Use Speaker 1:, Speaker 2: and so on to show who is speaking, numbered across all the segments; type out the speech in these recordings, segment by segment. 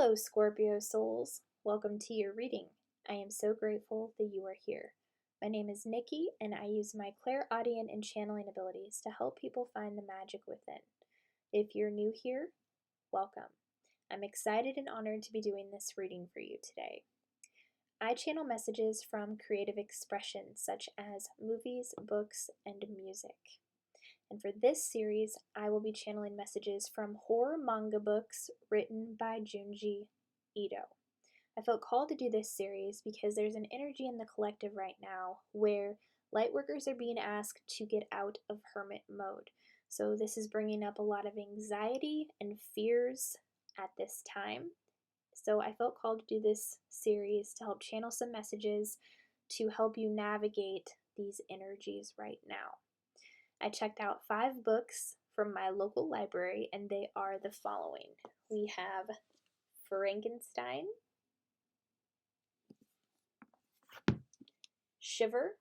Speaker 1: Hello, Scorpio Souls. Welcome to your reading. I am so grateful that you are here. My name is Nikki, and I use my clairaudient and channeling abilities to help people find the magic within. If you're new here, welcome. I'm excited and honored to be doing this reading for you today. I channel messages from creative expressions such as movies, books, and music. And for this series, I will be channeling messages from horror manga books written by Junji Ito. I felt called to do this series because there's an energy in the collective right now where Lightworkers are being asked to get out of hermit mode. So this is bringing up a lot of anxiety and fears at this time. So I felt called to do this series to help channel some messages to help you navigate these energies right now. I checked out 5 books from my local library, and they are the following. We have Frankenstein, Shiver,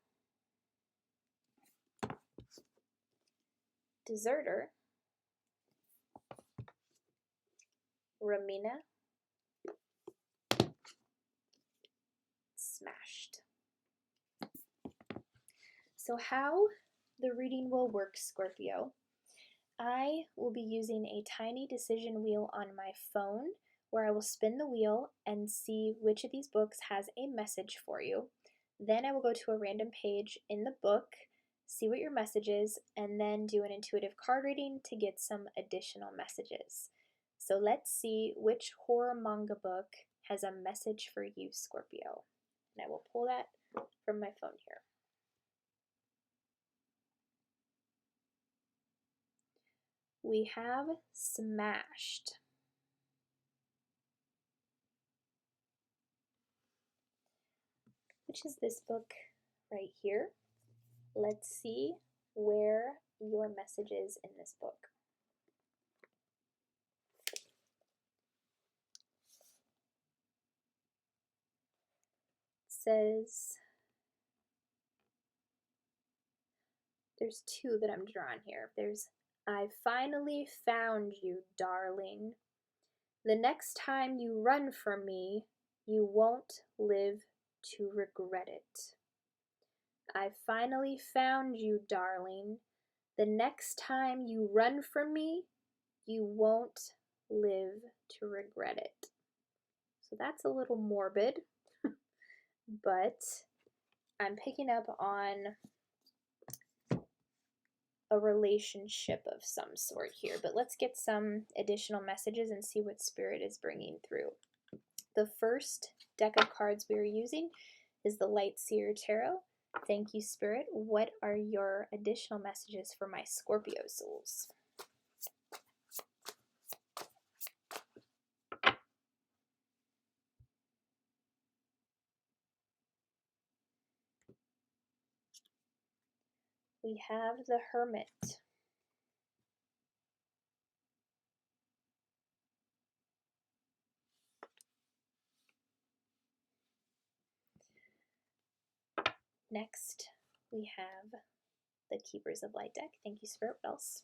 Speaker 1: Deserter, Ramina, Smashed. So how the reading will work, Scorpio. I will be using a tiny decision wheel on my phone where I will spin the wheel and see which of these books has a message for you. Then I will go to a random page in the book, see what your message is, and then do an intuitive card reading to get some additional messages. So let's see which horror manga book has a message for you, Scorpio. And I will pull that from my phone here. We have Smashed. Which is this book right here. Let's see where your message is in this book. It says, there's 2 that I'm drawing here. There's, I finally found you, darling. The next time you run from me, you won't live to regret it. I finally found you, darling. The next time you run from me, you won't live to regret it. So that's a little morbid, but I'm picking up on a relationship of some sort here. But let's get some additional messages and see what Spirit is bringing through. The first deck of cards we are using is the Light Seer Tarot. Thank you, Spirit. What are your additional messages for my Scorpio souls? We have the Hermit. Next, we have the Keepers of Light deck. Thank you, Spirit. What else?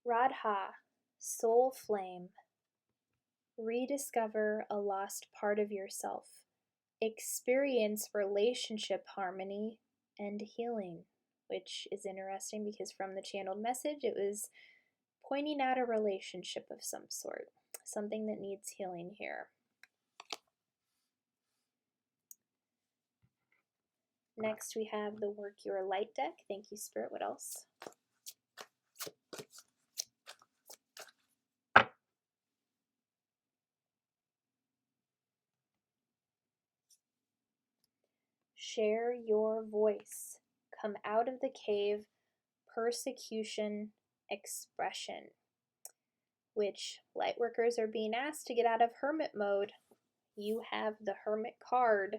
Speaker 1: Radha, Soul Flame. Rediscover a lost part of yourself. Experience relationship harmony and healing, which is interesting because from the channeled message, it was pointing out a relationship of some sort, something that needs healing here. Next, we have the Work Your Light deck. Thank you, Spirit. What else? Share your voice. Come out of the cave. Persecution, expression. Which Lightworkers are being asked to get out of hermit mode. You have the Hermit card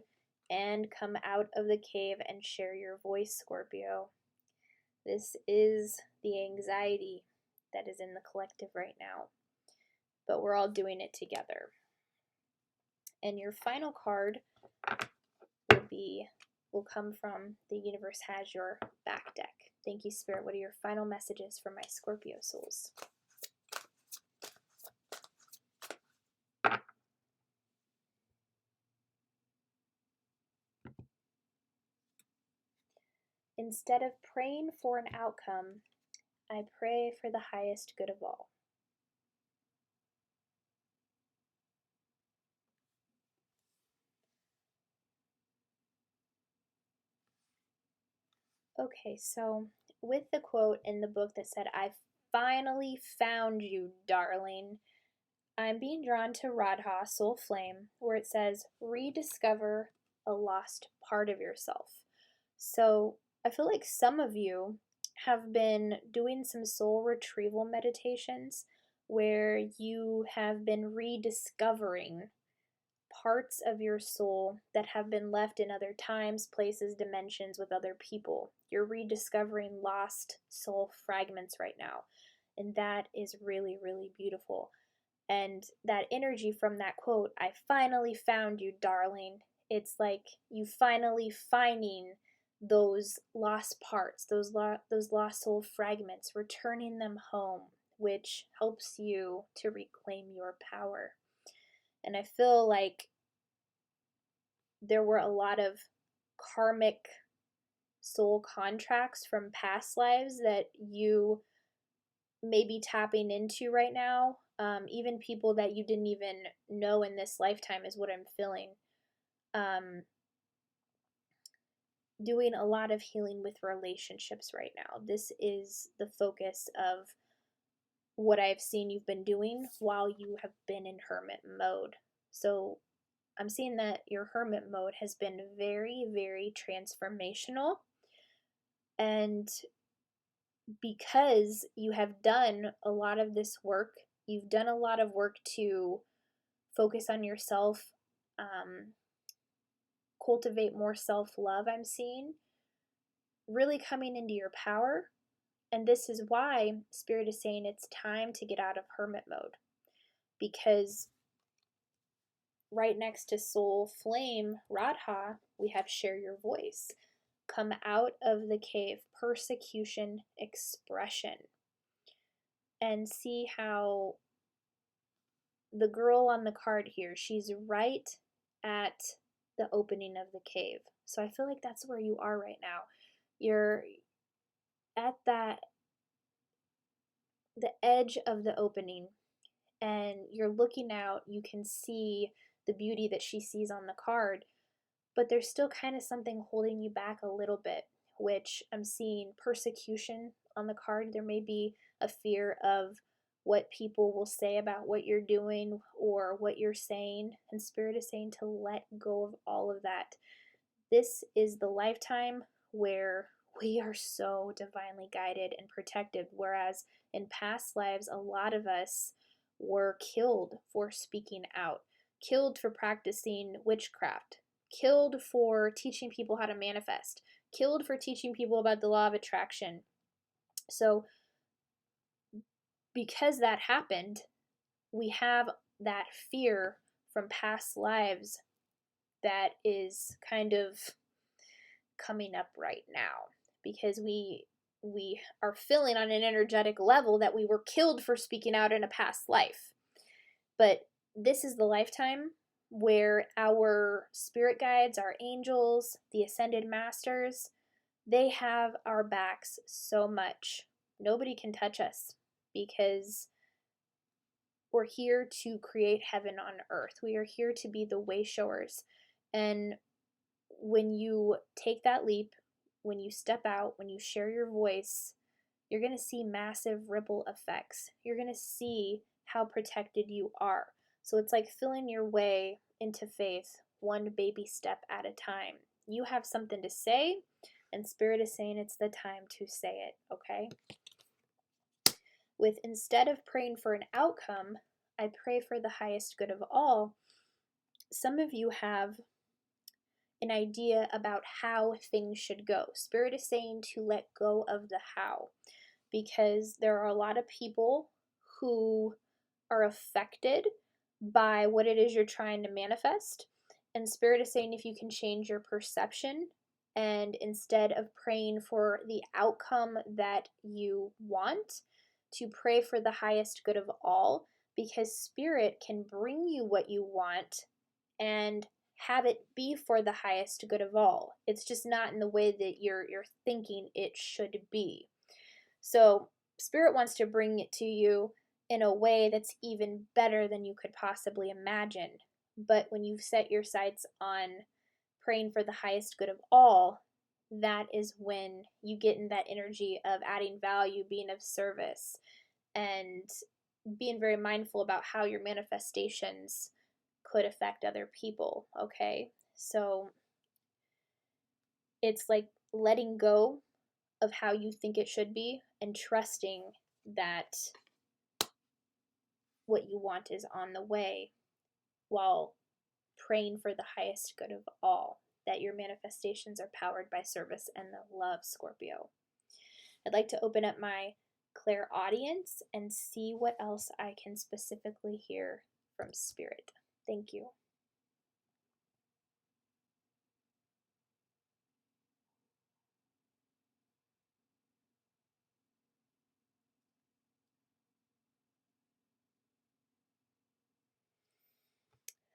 Speaker 1: and come out of the cave and share your voice, Scorpio. This is the anxiety that is in the collective right now, but we're all doing it together. And your final card will energy will come from the universe has your back deck. Thank you, Spirit. What are your final messages for my Scorpio souls? Instead of praying for an outcome, I pray for the highest good of all. Okay, so with the quote in the book that said, "I finally found you, darling," I'm being drawn to Radha, Soul Flame, where it says, rediscover a lost part of yourself. So I feel like some of you have been doing some soul retrieval meditations where you have been rediscovering parts of your soul that have been left in other times, places, dimensions with other people. You're rediscovering lost soul fragments right now. And that is really, really beautiful. And that energy from that quote, "I finally found you, darling," it's like you finally finding those lost parts, those lost soul fragments, returning them home, which helps you to reclaim your power. And I feel like there were a lot of karmic soul contracts from past lives that you may be tapping into right now. Even people that you didn't even know in this lifetime is what I'm feeling. Doing a lot of healing with relationships right now. This is the focus of what I've seen you've been doing while you have been in hermit mode. So I'm seeing that your hermit mode has been very, very transformational. And because you have done a lot of this work, you've done a lot of work to focus on yourself, cultivate more self-love, I'm seeing, really coming into your power. And this is why Spirit is saying it's time to get out of hermit mode, because right next to Soul Flame Radha, we have Share Your Voice. Come out of the cave, persecution, expression. And see how the girl on the card here, she's right at the opening of the cave. So I feel like that's where you are right now. You're at the edge of the opening, and you're looking out. You can see the beauty that she sees on the card, but there's still kind of something holding you back a little bit, which I'm seeing persecution on the card. There may be a fear of what people will say about what you're doing or what you're saying, and Spirit is saying to let go of all of that. This is the lifetime where we are so divinely guided and protected, whereas in past lives, a lot of us were killed for speaking out, killed for practicing witchcraft, killed for teaching people how to manifest, killed for teaching people about the law of attraction. So because that happened, we have that fear from past lives that is kind of coming up right now, because we are feeling on an energetic level that we were killed for speaking out in a past life. But this is the lifetime where our spirit guides, our angels, the ascended masters, they have our backs so much. Nobody can touch us, because we're here to create heaven on earth. We are here to be the way showers. And when you take that leap, when you step out, when you share your voice, you're going to see massive ripple effects. You're going to see how protected you are. So it's like filling your way into faith one baby step at a time. You have something to say, and Spirit is saying it's the time to say it, okay? With instead of praying for an outcome, I pray for the highest good of all. Some of you have an idea about how things should go. Spirit is saying to let go of the how, because there are a lot of people who are affected by what it is you're trying to manifest, And Spirit is saying if you can change your perception, and instead of praying for the outcome that you want, to pray for the highest good of all, because Spirit can bring you what you want and have it be for the highest good of all. It's just not in the way that you're thinking it should be. So Spirit wants to bring it to you in a way that's even better than you could possibly imagine. But when you set your sights on praying for the highest good of all, that is when you get in that energy of adding value, being of service, and being very mindful about how your manifestations could affect other people, okay? So it's like letting go of how you think it should be and trusting that what you want is on the way, while praying for the highest good of all, that your manifestations are powered by service and the love, Scorpio. I'd like to open up my clairaudience and see what else I can specifically hear from Spirit. Thank you.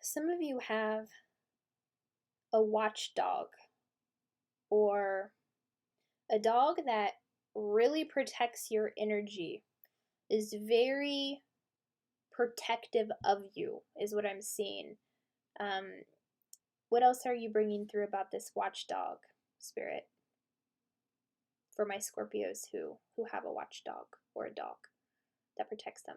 Speaker 1: Some of you have a watchdog, or a dog that really protects your energy, is very protective of you, is what I'm seeing. What else are you bringing through about this watchdog, Spirit, for my Scorpios who have a watchdog or a dog that protects them?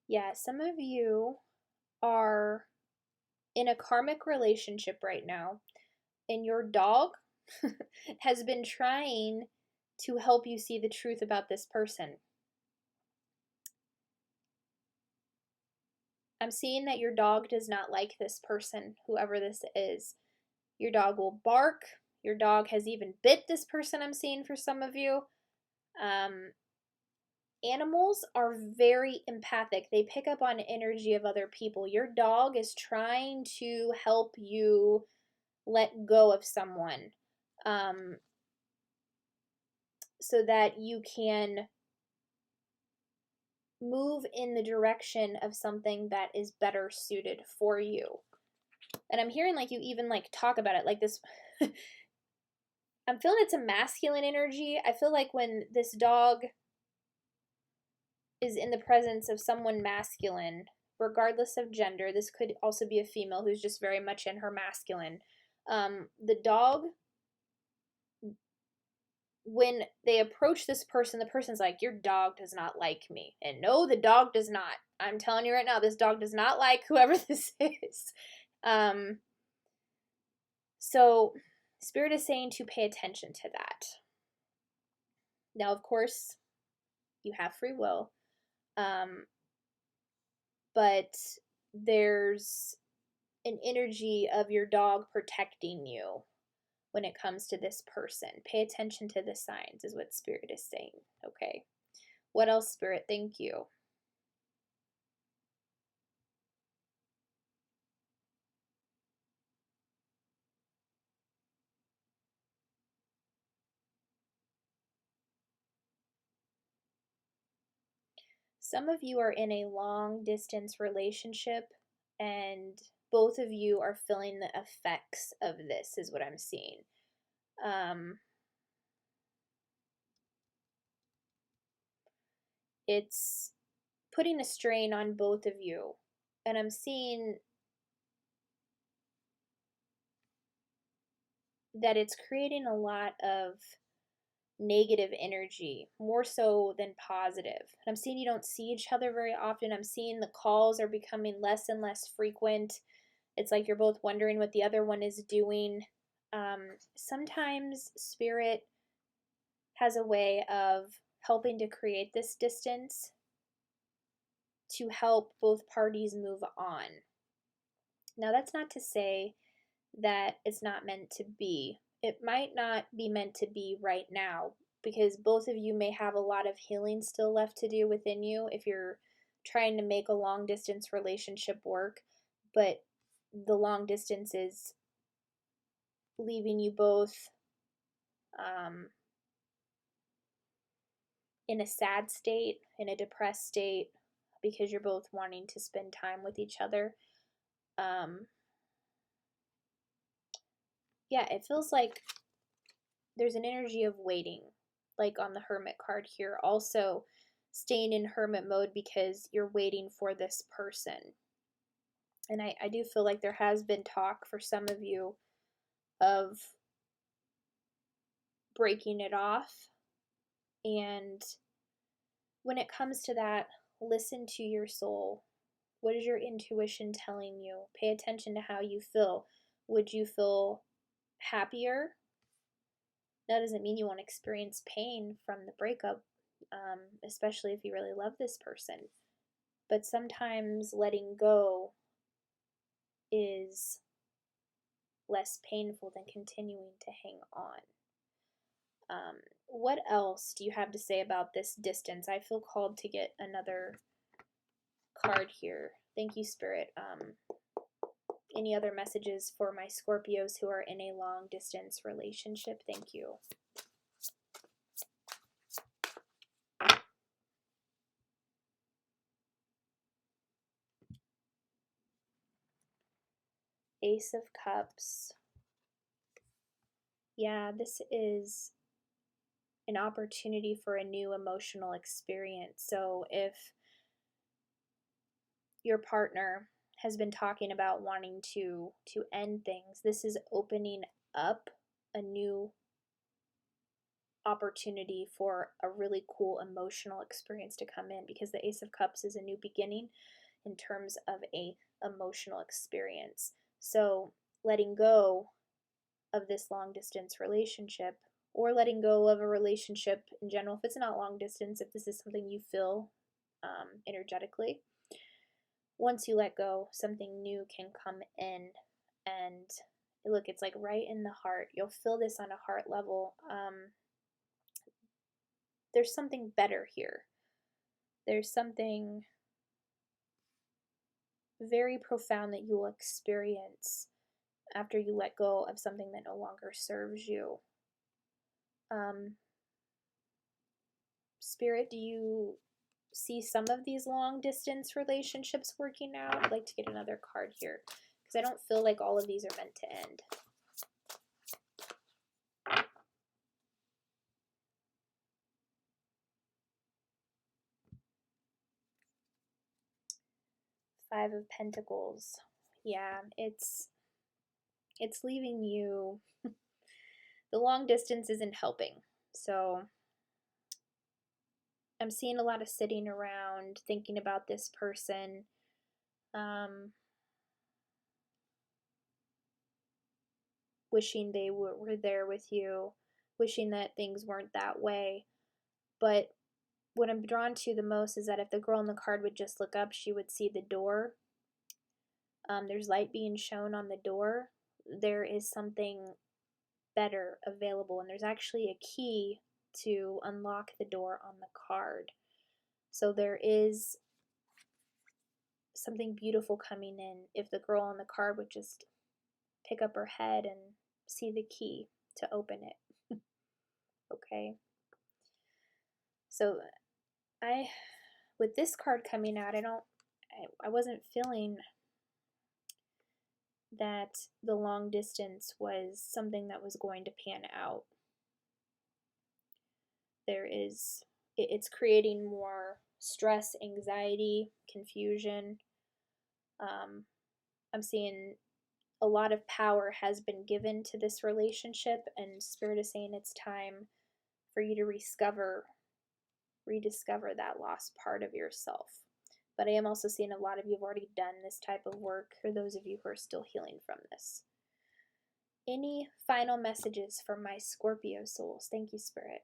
Speaker 1: Yeah, some of you are in a karmic relationship right now, and your dog has been trying to help you see the truth about this person. I'm seeing that your dog does not like this person, whoever this is. Your dog will bark. Your dog has even bit this person, I'm seeing for some of you. Animals are very empathic. They pick up on energy of other people. Your dog is trying to help you let go of someone, so that you can move in the direction of something that is better suited for you. And I'm hearing like you even like talk about it like this. I'm feeling it's a masculine energy. I feel like when this dog is in the presence of someone masculine, regardless of gender, this could also be a female who's just very much in her masculine. The dog, when they approach this person, the person's like, your dog does not like me. And no, the dog does not. I'm telling you right now, this dog does not like whoever this is. So Spirit is saying to pay attention to that. Now, of course, you have free will. But there's an energy of your dog protecting you when it comes to this person. Pay attention to the signs, is what Spirit is saying. Okay. What else, Spirit? Thank you. Some of you are in a long distance relationship, and both of you are feeling the effects of this, is what I'm seeing. It's putting a strain on both of you, and I'm seeing that it's creating a lot of negative energy, more so than positive. I'm seeing you don't see each other very often. I'm seeing the calls are becoming less and less frequent. It's like you're both wondering what the other one is doing. Sometimes Spirit has a way of helping to create this distance to help both parties move on. Now, that's not to say that it's not meant to be. It might not be meant to be right now, because both of you may have a lot of healing still left to do within you if you're trying to make a long distance relationship work, but the long distance is leaving you both in a sad state, in a depressed state, because you're both wanting to spend time with each other. Yeah, it feels like there's an energy of waiting, like on the hermit card here. Also, staying in hermit mode because you're waiting for this person. And I do feel like there has been talk for some of you of breaking it off. And when it comes to that, listen to your soul. What is your intuition telling you? Pay attention to how you feel. Would you feel happier? That doesn't mean you won't experience pain from the breakup, especially if you really love this person. But sometimes letting go is less painful than continuing to hang on. What else do you have to say about this distance? I feel called to get another card here. Thank you, Spirit. Any other messages for my Scorpios who are in a long distance relationship? Thank you. Ace of Cups. Yeah, this is an opportunity for a new emotional experience. So if your partner has been talking about wanting to end things, this is opening up a new opportunity for a really cool emotional experience to come in, because the Ace of Cups is a new beginning in terms of a emotional experience. So letting go of this long distance relationship, or letting go of a relationship in general, if it's not long distance, if this is something you feel energetically, once you let go, something new can come in. And look, it's like right in the heart. You'll feel this on a heart level. There's something better here. There's something very profound that you'll experience after you let go of something that no longer serves you. Spirit, do you see some of these long distance relationships working out? I'd like to get another card here, because I don't feel like all of these are meant to end. Five of Pentacles. Yeah, it's leaving you. The long distance isn't helping. So I'm seeing a lot of sitting around, thinking about this person. Wishing they were there with you, wishing that things weren't that way. But what I'm drawn to the most is that if the girl on the card would just look up, she would see the door. There's light being shown on the door. There is something better available, and there's actually a key to unlock the door on the card. So there is something beautiful coming in if the girl on the card would just pick up her head and see the key to open it. Okay. So with this card coming out, I wasn't feeling that the long distance was something that was going to pan out. It's creating more stress, anxiety, confusion. I'm seeing a lot of power has been given to this relationship, and Spirit is saying it's time for you to rediscover that lost part of yourself. But I am also seeing a lot of you have already done this type of work, for those of you who are still healing from this. Any final messages for my Scorpio souls? Thank you, Spirit.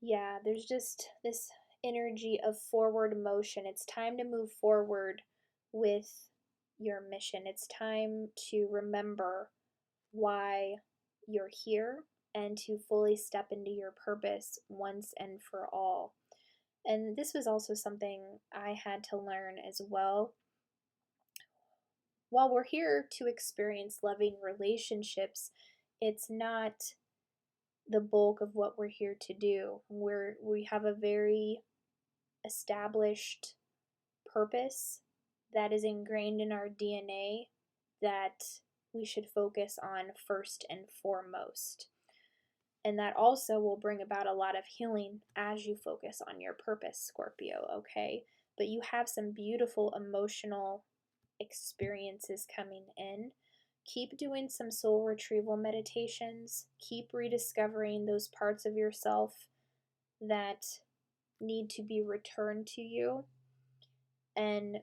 Speaker 1: yeah, there's just this energy of forward motion. It's time to move forward with your mission. It's time to remember why you're here and to fully step into your purpose once and for all. And this was also something I had to learn as well. While we're here to experience loving relationships, it's not the bulk of what we're here to do. We have a very established purpose that is ingrained in our DNA that we should focus on first and foremost. And that also will bring about a lot of healing as you focus on your purpose, Scorpio, okay? But you have some beautiful emotional experiences coming in. Keep doing some soul retrieval meditations. Keep rediscovering those parts of yourself that need to be returned to you. And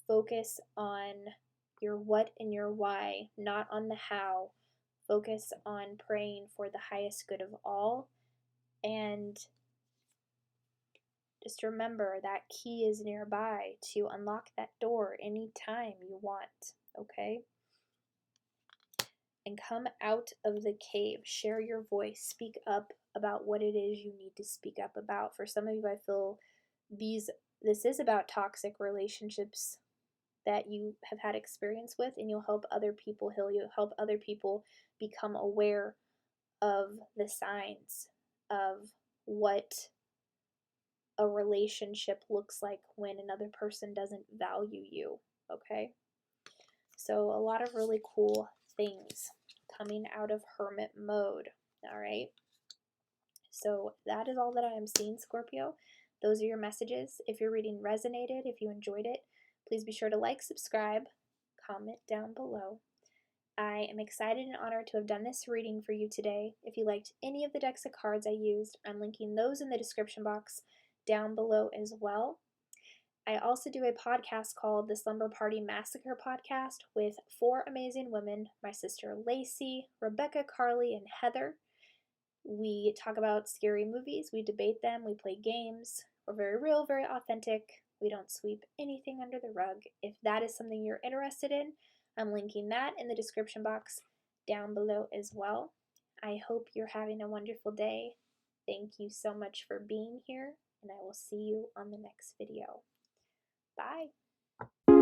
Speaker 1: focus on your what and your why, not on the how. Focus on praying for the highest good of all. And just remember that key is nearby to unlock that door anytime you want, okay? And come out of the cave. Share your voice. Speak up about what it is you need to speak up about. For some of you, I feel this is about toxic relationships that you have had experience with, and you'll help other people heal. You'll help other people become aware of the signs of what a relationship looks like when another person doesn't value you, okay? So a lot of really cool things coming out of hermit mode, all right? So that is all that I am seeing, Scorpio. Those are your messages. If your reading resonated, if you enjoyed it, please be sure to like, subscribe, comment down below. I am excited and honored to have done this reading for you today. If you liked any of the decks of cards I used, I'm linking those in the description box down below as well. I also do a podcast called the Slumber Party Massacre Podcast with 4 amazing women, my sister Lacey, Rebecca, Carly, and Heather. We talk about scary movies, we debate them, we play games. We're very real, very authentic. We don't sweep anything under the rug. If that is something you're interested in, I'm linking that in the description box down below as well. I hope you're having a wonderful day. Thank you so much for being here, and I will see you on the next video. Bye.